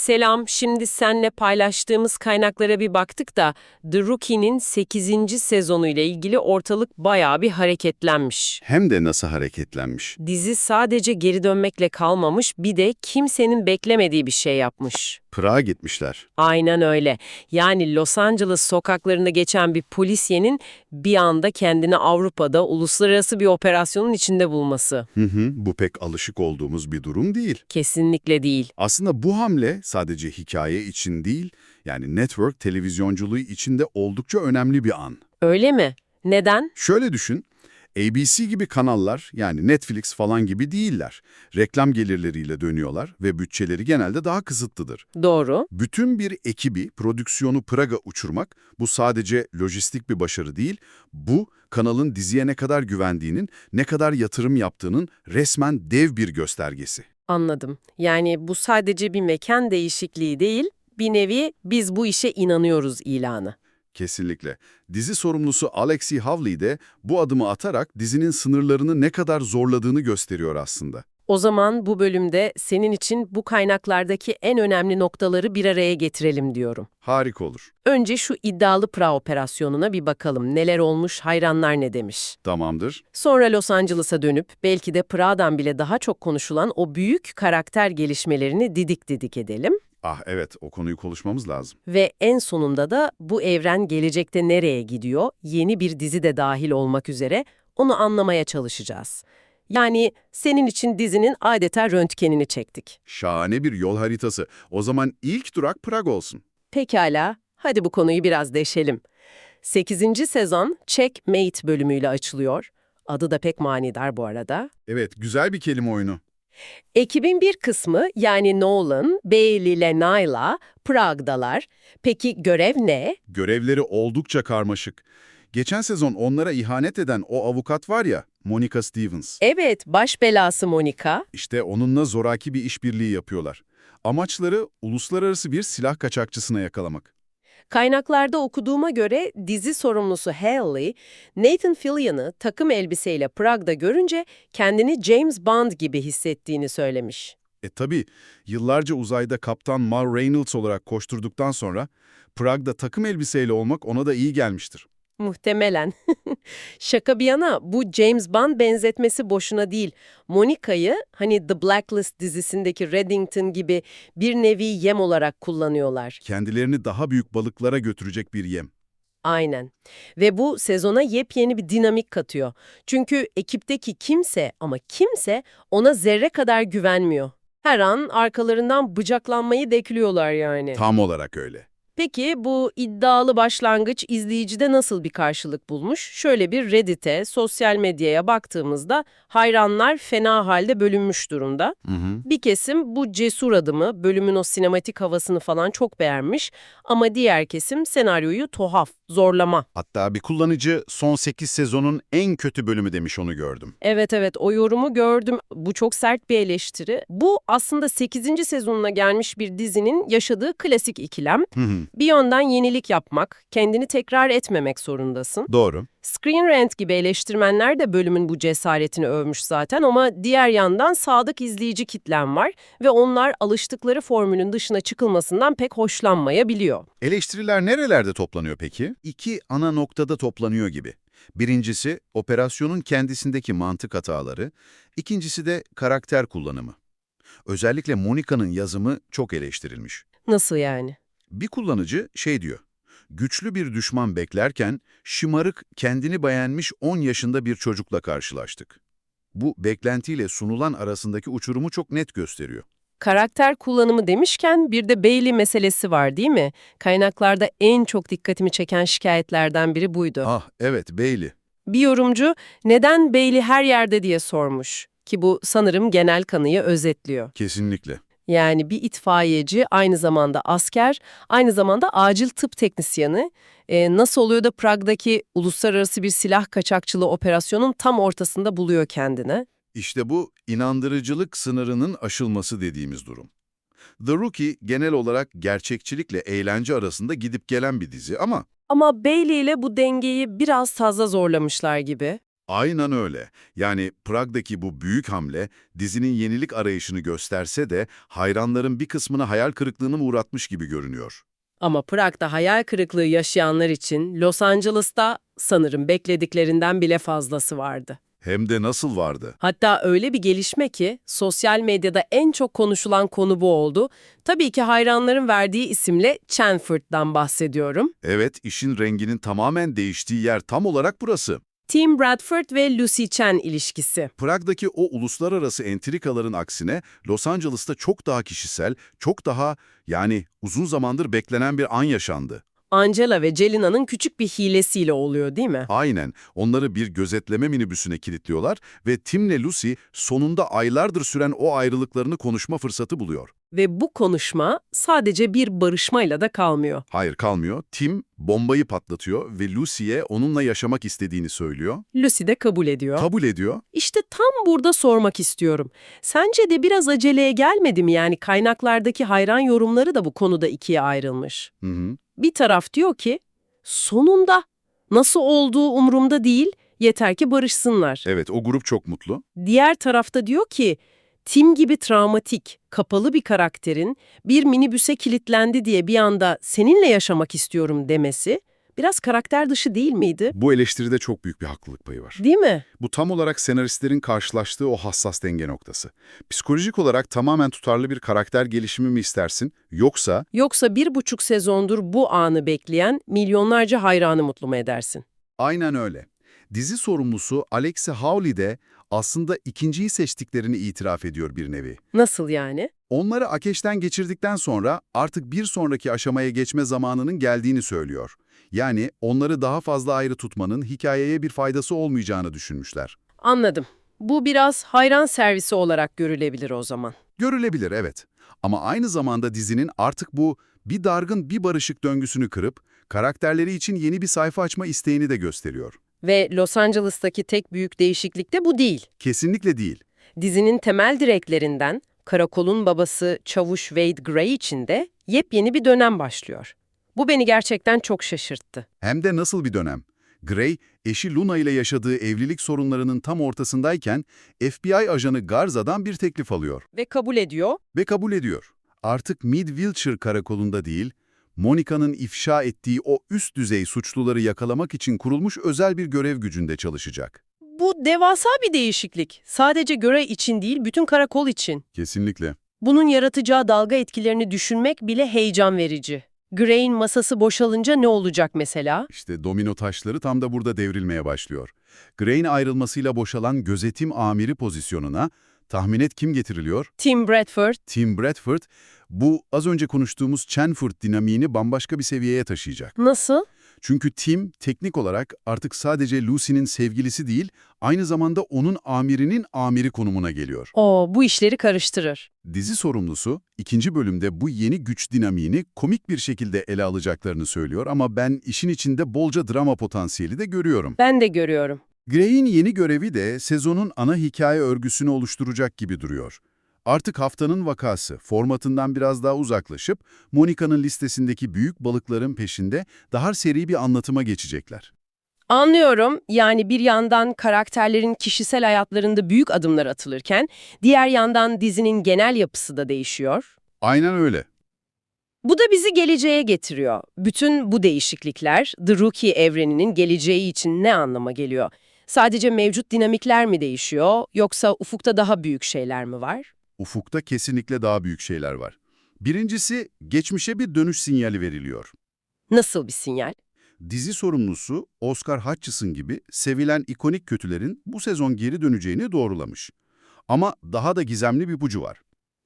Selam, şimdi seninle paylaştığımız kaynaklara bir baktık da The Rookie'nin 8. sezonuyla ilgili ortalık bayağı bir hareketlenmiş. Hem de nasıl hareketlenmiş. Dizi sadece geri dönmekle kalmamış, bir de kimsenin beklemediği bir şey yapmış. Prag'a gitmişler. Aynen öyle. Yani Los Angeles sokaklarında geçen bir polisyenin bir anda kendini Avrupa'da uluslararası bir operasyonun içinde bulması. Bu pek alışık olduğumuz bir durum değil. Kesinlikle değil. Aslında bu hamle sadece hikaye için değil, yani network televizyonculuğu için de oldukça önemli bir an. Öyle mi? Neden? Şöyle düşün, ABC gibi kanallar yani Netflix falan gibi değiller. Reklam gelirleriyle dönüyorlar ve bütçeleri genelde daha kısıtlıdır. Doğru. Bütün bir ekibi, prodüksiyonu Prag'a uçurmak, bu sadece lojistik bir başarı değil, bu kanalın diziye ne kadar güvendiğinin, ne kadar yatırım yaptığının resmen dev bir göstergesi. Anladım. Yani bu sadece bir mekan değişikliği değil, bir nevi biz bu işe inanıyoruz ilanı. Kesinlikle. Dizi sorumlusu Alexi Havli de bu adımı atarak dizinin sınırlarını ne kadar zorladığını gösteriyor aslında. O zaman bu bölümde senin için bu kaynaklardaki en önemli noktaları bir araya getirelim diyorum. Harika olur. Önce şu iddialı Prag operasyonuna bir bakalım. Neler olmuş, hayranlar ne demiş. Tamamdır. Sonra Los Angeles'a dönüp belki de Prag'dan bile daha çok konuşulan o büyük karakter gelişmelerini didik didik edelim. Ah evet, o konuyu konuşmamız lazım. Ve en sonunda da bu evren gelecekte nereye gidiyor, yeni bir dizi de dahil olmak üzere onu anlamaya çalışacağız. Yani senin için dizinin adeta röntgenini çektik. Şahane bir yol haritası. O zaman ilk durak Prag olsun. Pekala, hadi bu konuyu biraz deşelim. 8. sezon Checkmate bölümüyle açılıyor. Adı da pek manidar bu arada. Evet, güzel bir kelime oyunu. Ekibin bir kısmı yani Nolan, Bailey ile Nyla Prag'dalar. Peki görev ne? Görevleri oldukça karmaşık. Geçen sezon onlara ihanet eden o avukat var ya, Monica Stevens. Evet, baş belası Monica. İşte onunla zoraki bir işbirliği yapıyorlar. Amaçları uluslararası bir silah kaçakçısına yakalamak. Kaynaklarda okuduğuma göre dizi sorumlusu Haley, Nathan Fillion'ı takım elbiseyle Prag'da görünce kendini James Bond gibi hissettiğini söylemiş. Tabii yıllarca uzayda Kaptan Mal Reynolds olarak koşturduktan sonra Prag'da takım elbiseyle olmak ona da iyi gelmiştir. Muhtemelen. Şaka bir yana bu James Bond benzetmesi boşuna değil. Monica'yı hani The Blacklist dizisindeki Reddington gibi bir nevi yem olarak kullanıyorlar. Kendilerini daha büyük balıklara götürecek bir yem. Aynen. Ve bu sezona yepyeni bir dinamik katıyor. Çünkü ekipteki kimse ama kimse ona zerre kadar güvenmiyor. Her an arkalarından bıçaklanmayı bekliyorlar yani. Tam olarak öyle. Peki bu iddialı başlangıç izleyicide nasıl bir karşılık bulmuş? Şöyle bir Reddit'e, sosyal medyaya baktığımızda hayranlar fena halde bölünmüş durumda. Bir kesim bu cesur adımı, bölümün o sinematik havasını falan çok beğenmiş ama diğer kesim senaryoyu tuhaf, zorlama. Hatta bir kullanıcı son 8 sezonun en kötü bölümü demiş, onu gördüm. Evet, o yorumu gördüm. Bu çok sert bir eleştiri. Bu aslında 8. sezonuna gelmiş bir dizinin yaşadığı klasik ikilem. Bir yönden yenilik yapmak, kendini tekrar etmemek zorundasın. Doğru. Screen Rant gibi eleştirmenler de bölümün bu cesaretini övmüş zaten ama diğer yandan sadık izleyici kitlem var ve onlar alıştıkları formülün dışına çıkılmasından pek hoşlanmayabiliyor. Eleştiriler nerelerde toplanıyor peki? İki ana noktada toplanıyor gibi. Birincisi, operasyonun kendisindeki mantık hataları. İkincisi de karakter kullanımı. Özellikle Monica'nın yazımı çok eleştirilmiş. Nasıl yani? Bir kullanıcı şey diyor, güçlü bir düşman beklerken şımarık, kendini beğenmiş 10 yaşında bir çocukla karşılaştık. Bu, beklentiyle sunulan arasındaki uçurumu çok net gösteriyor. Karakter kullanımı demişken bir de Bailey meselesi var değil mi? Kaynaklarda en çok dikkatimi çeken şikayetlerden biri buydu. Ah evet, Bailey. Bir yorumcu neden Bailey her yerde diye sormuş ki bu sanırım genel kanıyı özetliyor. Kesinlikle. Yani bir itfaiyeci, aynı zamanda asker, aynı zamanda acil tıp teknisyeni. Nasıl oluyor da Prag'daki uluslararası bir silah kaçakçılığı operasyonun tam ortasında buluyor kendini? İşte bu inandırıcılık sınırının aşılması dediğimiz durum. The Rookie genel olarak gerçekçilikle eğlence arasında gidip gelen bir dizi ama Ama Bailey ile bu dengeyi biraz fazla zorlamışlar gibi. Aynen öyle. Yani Prag'daki bu büyük hamle dizinin yenilik arayışını gösterse de hayranların bir kısmını hayal kırıklığına uğratmış gibi görünüyor. Ama Prag'da hayal kırıklığı yaşayanlar için Los Angeles'ta sanırım beklediklerinden bile fazlası vardı. Hem de nasıl vardı? Hatta öyle bir gelişme ki sosyal medyada en çok konuşulan konu bu oldu. Tabii ki hayranların verdiği isimle Chanford'dan bahsediyorum. Evet, işin renginin tamamen değiştiği yer tam olarak burası. Tim Bradford ve Lucy Chen ilişkisi. Prag'daki o uluslararası entrikaların aksine Los Angeles'ta çok daha kişisel, çok daha uzun zamandır beklenen bir an yaşandı. Angela ve Jelina'nın küçük bir hilesiyle oluyor değil mi? Aynen, onları bir gözetleme minibüsüne kilitliyorlar ve Tim'le Lucy sonunda aylardır süren o ayrılıklarını konuşma fırsatı buluyor. Ve bu konuşma sadece bir barışmayla da kalmıyor. Hayır kalmıyor, Tim bombayı patlatıyor ve Lucy'ye onunla yaşamak istediğini söylüyor. Lucy de kabul ediyor. Kabul ediyor. İşte tam burada sormak istiyorum. Sence de biraz aceleye gelmedi mi? Yani kaynaklardaki hayran yorumları da bu konuda ikiye ayrılmış. Hı hı. Bir taraf diyor ki, sonunda nasıl olduğu umurumda değil, yeter ki barışsınlar. Evet, o grup çok mutlu. Diğer tarafta diyor ki, Tim gibi travmatik, kapalı bir karakterin bir minibüse kilitlendi diye bir anda seninle yaşamak istiyorum demesi biraz karakter dışı değil miydi? Bu eleştiride çok büyük bir haklılık payı var. Değil mi? Bu tam olarak senaristlerin karşılaştığı o hassas denge noktası. Psikolojik olarak tamamen tutarlı bir karakter gelişimi mi istersin, yoksa Yoksa 1,5 sezondur bu anı bekleyen milyonlarca hayranı mutlu mu edersin? aynen öyle. Dizi sorumlusu Alexi Hawley de aslında ikinciyi seçtiklerini itiraf ediyor bir nevi. Nasıl yani? Onları akeşten geçirdikten sonra artık bir sonraki aşamaya geçme zamanının geldiğini söylüyor. Yani onları daha fazla ayrı tutmanın hikayeye bir faydası olmayacağını düşünmüşler. Anladım. Bu biraz hayran servisi olarak görülebilir o zaman. Görülebilir, evet. Ama aynı zamanda dizinin artık bu bir dargın bir barışık döngüsünü kırıp karakterleri için yeni bir sayfa açma isteğini de gösteriyor. Ve Los Angeles'taki tek büyük değişiklik de bu değil. Kesinlikle değil. Dizinin temel direklerinden Karakol'un babası Çavuş Wade Gray için de yepyeni bir dönem başlıyor. Bu beni gerçekten çok şaşırttı. Hem de nasıl bir dönem. Gray, eşi Luna ile yaşadığı evlilik sorunlarının tam ortasındayken FBI ajanı Garza'dan bir teklif alıyor. Ve kabul ediyor. Ve kabul ediyor. Artık Mid-Wilshire karakolunda değil, Monica'nın ifşa ettiği o üst düzey suçluları yakalamak için kurulmuş özel bir görev gücünde çalışacak. Bu devasa bir değişiklik. Sadece Gray için değil, bütün karakol için. Kesinlikle. Bunun yaratacağı dalga etkilerini düşünmek bile heyecan verici. Gray'in masası boşalınca ne olacak mesela? İşte domino taşları tam da burada devrilmeye başlıyor. Gray'in ayrılmasıyla boşalan gözetim amiri pozisyonuna tahmin et kim getiriliyor? Tim Bradford. Tim Bradford, bu az önce konuştuğumuz Chanford dinamiğini bambaşka bir seviyeye taşıyacak. Nasıl? Çünkü Tim teknik olarak artık sadece Lucy'nin sevgilisi değil, aynı zamanda onun amirinin amiri konumuna geliyor. Bu işleri karıştırır. Dizi sorumlusu ikinci bölümde bu yeni güç dinamiğini komik bir şekilde ele alacaklarını söylüyor ama ben işin içinde bolca drama potansiyeli de görüyorum. Ben de görüyorum. Gray'in yeni görevi de sezonun ana hikaye örgüsünü oluşturacak gibi duruyor. Artık haftanın vakası formatından biraz daha uzaklaşıp Monica'nın listesindeki büyük balıkların peşinde daha seri bir anlatıma geçecekler. Anlıyorum. Yani bir yandan karakterlerin kişisel hayatlarında büyük adımlar atılırken, diğer yandan dizinin genel yapısı da değişiyor. Aynen öyle. Bu da bizi geleceğe getiriyor. Bütün bu değişiklikler, The Rookie evreninin geleceği için ne anlama geliyor? Sadece mevcut dinamikler mi değişiyor, yoksa ufukta daha büyük şeyler mi var? Ufukta kesinlikle daha büyük şeyler var. Birincisi, geçmişe bir dönüş sinyali veriliyor. Nasıl bir sinyal? Dizi sorumlusu Oscar Hutchison gibi sevilen ikonik kötülerin bu sezon geri döneceğini doğrulamış. Ama daha da gizemli bir ipucu var.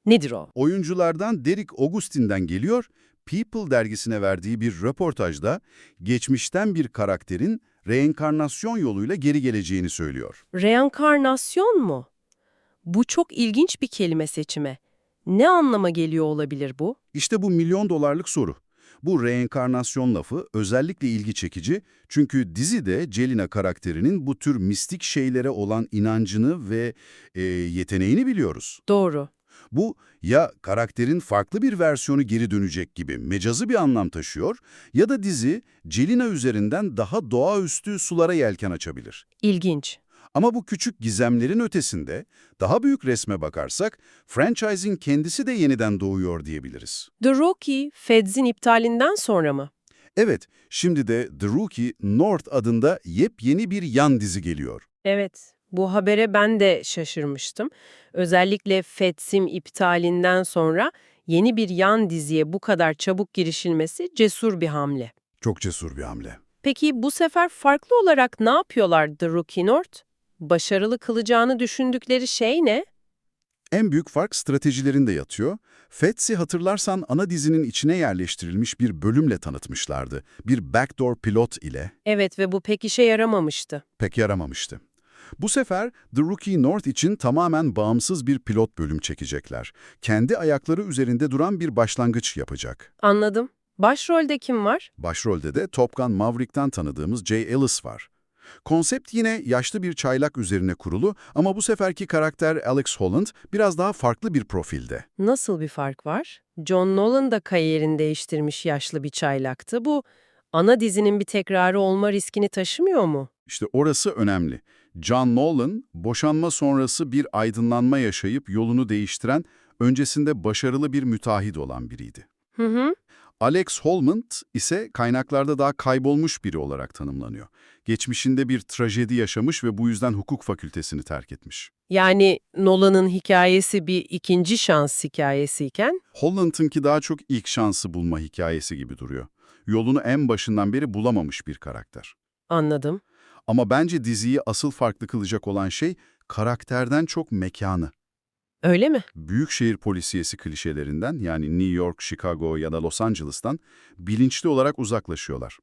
Nedir o? Oyunculardan Derek Augustin'den geliyor, People dergisine verdiği bir röportajda geçmişten bir karakterin reenkarnasyon yoluyla geri geleceğini söylüyor. Reenkarnasyon mu? Bu çok ilginç bir kelime seçimi. Ne anlama geliyor olabilir bu? İşte bu milyon dolarlık soru. Bu reenkarnasyon lafı özellikle ilgi çekici çünkü dizide Jelena karakterinin bu tür mistik şeylere olan inancını ve yeteneğini biliyoruz. Doğru. Bu ya karakterin farklı bir versiyonu geri dönecek gibi mecazı bir anlam taşıyor ya da dizi Jelena üzerinden daha doğaüstü sulara yelken açabilir. İlginç. Ama bu küçük gizemlerin ötesinde daha büyük resme bakarsak franchise'in kendisi de yeniden doğuyor diyebiliriz. The Rookie, Feds'in iptalinden sonra mı? Evet, şimdi de The Rookie North adında yepyeni bir yan dizi geliyor. Evet, bu habere ben de şaşırmıştım. Özellikle Feds'in iptalinden sonra yeni bir yan diziye bu kadar çabuk girişilmesi cesur bir hamle. Çok cesur bir hamle. Peki bu sefer farklı olarak ne yapıyorlar The Rookie North? Başarılı kılacağını düşündükleri şey ne? En büyük fark stratejilerinde yatıyor. Fets'i hatırlarsan ana dizinin içine yerleştirilmiş bir bölümle tanıtmışlardı. Bir backdoor pilot ile. Evet ve bu pek işe yaramamıştı. Pek yaramamıştı. Bu sefer The Rookie North için tamamen bağımsız bir pilot bölüm çekecekler. Kendi ayakları üzerinde duran bir başlangıç yapacak. Anladım. Başrolde kim var? Başrolde de Top Gun Maverick'ten tanıdığımız Jay Ellis var. Konsept yine yaşlı bir çaylak üzerine kurulu ama bu seferki karakter Alex Holland biraz daha farklı bir profilde. Nasıl bir fark var? John Nolan da kariyerini değiştirmiş yaşlı bir çaylaktı. Bu ana dizinin bir tekrarı olma riskini taşımıyor mu? İşte orası önemli. John Nolan, boşanma sonrası bir aydınlanma yaşayıp yolunu değiştiren, öncesinde başarılı bir müteahhit olan biriydi. Hı hı. Alex Holland ise kaynaklarda daha kaybolmuş biri olarak tanımlanıyor. Geçmişinde bir trajedi yaşamış ve bu yüzden hukuk fakültesini terk etmiş. Yani Nolan'ın hikayesi bir ikinci şans hikayesiyken, Holland'ınki daha çok ilk şansı bulma hikayesi gibi duruyor. Yolunu en başından beri bulamamış bir karakter. anladım. Ama bence diziyi asıl farklı kılacak olan şey karakterden çok mekanı. Öyle mi? Büyükşehir polisiyesi klişelerinden yani New York, Chicago ya da Los Angeles'tan bilinçli olarak uzaklaşıyorlar.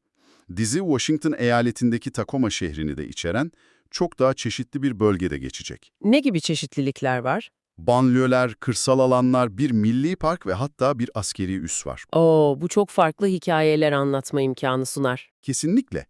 Dizi Washington eyaletindeki Tacoma şehrini de içeren çok daha çeşitli bir bölgede geçecek. Ne gibi çeşitlilikler var? Banliyöler, kırsal alanlar, bir milli park ve hatta bir askeri üs var. Oo, bu çok farklı hikayeler anlatma imkanı sunar. Kesinlikle.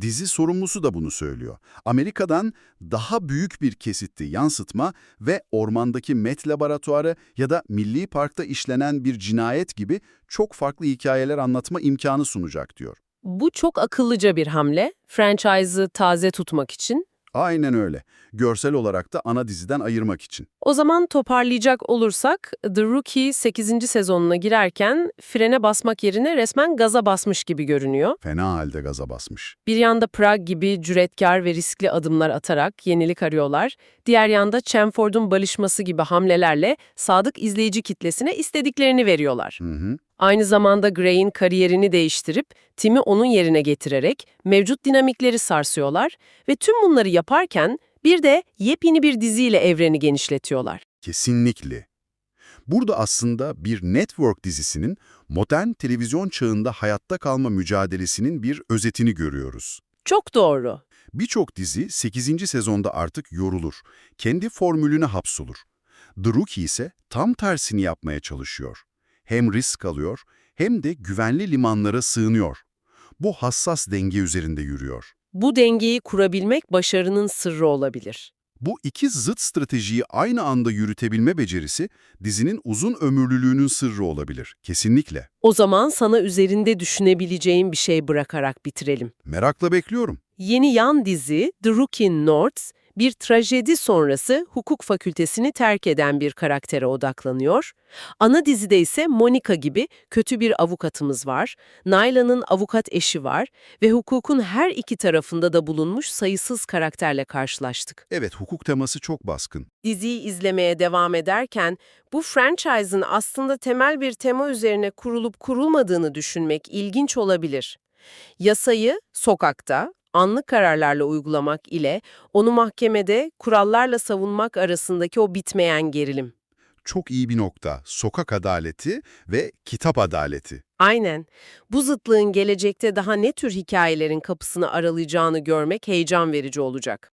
Dizi sorumlusu da bunu söylüyor. Amerika'dan daha büyük bir kesitti yansıtma ve ormandaki Met laboratuvarı ya da Milli Park'ta işlenen bir cinayet gibi çok farklı hikayeler anlatma imkanı sunacak diyor. Bu çok akıllıca bir hamle. Franchise'ı taze tutmak için. Aynen öyle. Görsel olarak da ana diziden ayırmak için. O zaman toparlayacak olursak, The Rookie 8. sezonuna girerken frene basmak yerine resmen gaza basmış gibi görünüyor. Fena halde gaza basmış. Bir yanda Prag gibi cüretkar ve riskli adımlar atarak yenilik arıyorlar. Diğer yanda Chamford'un balışması gibi hamlelerle sadık izleyici kitlesine istediklerini veriyorlar. Hı hı. Aynı zamanda Gray'in kariyerini değiştirip Tim'i onun yerine getirerek mevcut dinamikleri sarsıyorlar ve tüm bunları yaparken bir de yepyeni bir diziyle evreni genişletiyorlar. Kesinlikle. Burada aslında bir network dizisinin modern televizyon çağında hayatta kalma mücadelesinin bir özetini görüyoruz. Çok doğru. Birçok dizi 8. sezonda artık yorulur, kendi formülüne hapsolur. The Rookie ise tam tersini yapmaya çalışıyor. Hem risk alıyor hem de güvenli limanlara sığınıyor. Bu hassas denge üzerinde yürüyor. Bu dengeyi kurabilmek başarının sırrı olabilir. Bu iki zıt stratejiyi aynı anda yürütebilme becerisi dizinin uzun ömürlülüğünün sırrı olabilir. Kesinlikle. O zaman sana üzerinde düşünebileceğin bir şey bırakarak bitirelim. Merakla bekliyorum. Yeni yan dizi The Rookie North, bir trajedi sonrası hukuk fakültesini terk eden bir karaktere odaklanıyor. Ana dizide ise Monica gibi kötü bir avukatımız var, Naila'nın avukat eşi var ve hukukun her iki tarafında da bulunmuş sayısız karakterle karşılaştık. Evet, hukuk teması çok baskın. Diziyi izlemeye devam ederken bu franchise'ın aslında temel bir tema üzerine kurulup kurulmadığını düşünmek ilginç olabilir. Yasayı sokakta, anlık kararlarla uygulamak ile onu mahkemede kurallarla savunmak arasındaki o bitmeyen gerilim. Çok iyi bir nokta. Sokak adaleti ve kitap adaleti. Aynen. Bu zıtlığın gelecekte daha ne tür hikayelerin kapısını aralayacağını görmek heyecan verici olacak.